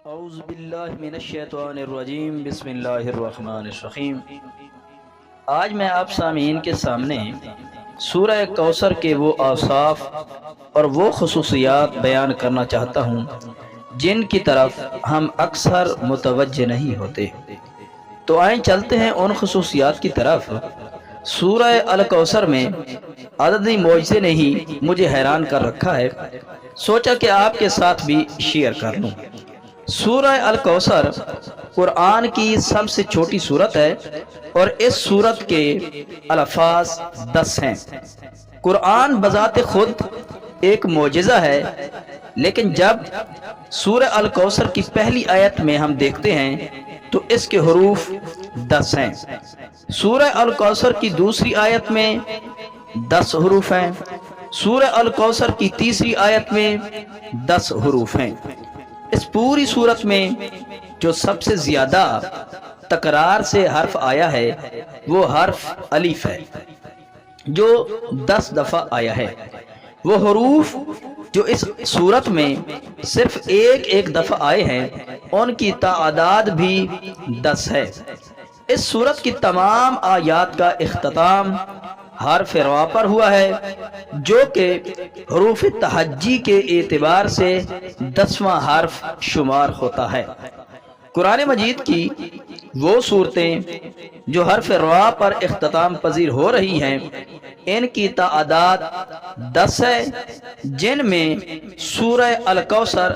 اعوذ باللہ من الشیطان الرجیم بسم اللہ الرحمن الرحیم۔ آج میں آپ سامعین کے سامنے سورہ کوثر کے وہ اوصاف اور وہ خصوصیات بیان کرنا چاہتا ہوں جن کی طرف ہم اکثر متوجہ نہیں ہوتے۔ تو آئیں چلتے ہیں ان خصوصیات کی طرف۔ سورہ الکوثر میں عددی معجزے نے ہی مجھے حیران کر رکھا ہے، سوچا کہ آپ کے ساتھ بھی شیئر کر لوں۔ سورہ الکوثر قرآن کی سب سے چھوٹی سورت ہے اور اس سورت کے الفاظ 10 ہیں۔ قرآن بذات خود ایک معجزہ ہے، لیکن جب سورہ الکوثر کی پہلی آیت میں ہم دیکھتے ہیں تو اس کے حروف 10 ہیں۔ سورہ الکوثر کی دوسری آیت میں 10 حروف ہیں۔ سورہ الکوثر کی تیسری آیت میں 10 حروف ہیں۔ اس پوری سورت میں جو سب سے زیادہ تکرار سے حرف آیا ہے وہ حرف الف ہے، جو 10 دفعہ آیا ہے۔ وہ حروف جو اس سورت میں صرف ایک دفعہ آئے ہیں ان کی تعداد بھی 10 ہے۔ اس سورت کی تمام آیات کا اختتام حرف را پر ہوا ہے، جو کہ حروف تہجی کے اعتبار سے 10واں حرف شمار ہوتا ہے۔ قرآن مجید کی وہ صورتیں جو حرف را پر اختتام پذیر ہو رہی ہیں ان کی تعداد 10 ہے، جن میں سورہ الکوثر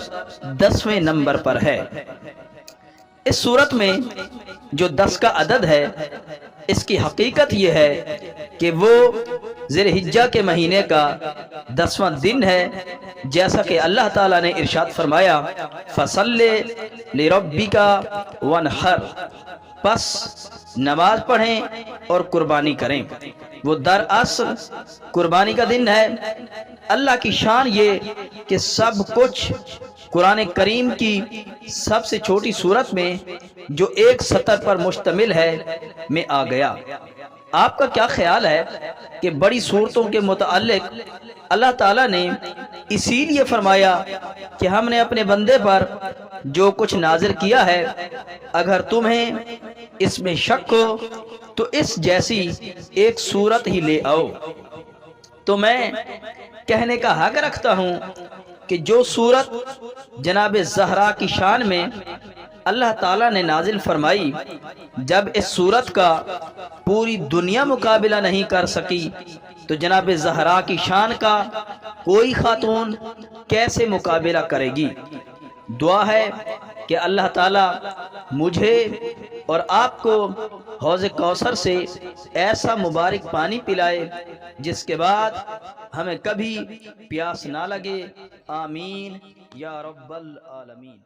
10ویں نمبر پر ہے۔ اس سورت میں جو 10 کا عدد ہے، اس کی حقیقت یہ ہے کہ وہ ذی الحجہ کے مہینے کا 10واں دن ہے، جیسا کہ اللہ تعالیٰ نے ارشاد فرمایا فَصَلِّ لِرَبِّكَ وَانْحَرْ، پس نماز پڑھیں اور قربانی کریں۔ وہ دراصل قربانی کا دن ہے۔ اللہ کی شان یہ کہ سب کچھ قرآن کریم کی سب سے چھوٹی سورت میں جو ایک سطر پر مشتمل ہے میں آ گیا۔ آپ کا کیا خیال ہے کہ بڑی صورتوں کے متعلق اللہ تعالیٰ نے اسی لیے فرمایا کہ ہم نے اپنے بندے پر جو کچھ نازل کیا ہے، اگر تمہیں اس میں شک ہو تو اس جیسی ایک صورت ہی لے آؤ۔ تو میں کہنے کا حق رکھتا ہوں کہ جو صورت جناب زہرا کی شان میں اللہ تعالیٰ نے نازل فرمائی، جب اس صورت کا پوری دنیا مقابلہ نہیں کر سکی تو جناب زہرا کی شان کا کوئی خاتون کیسے مقابلہ کرے گی؟ دعا ہے کہ اللہ تعالیٰ مجھے اور آپ کو حوض کوثر سے ایسا مبارک پانی پلائے جس کے بعد ہمیں کبھی پیاس نہ لگے۔ آمین یا رب العالمین۔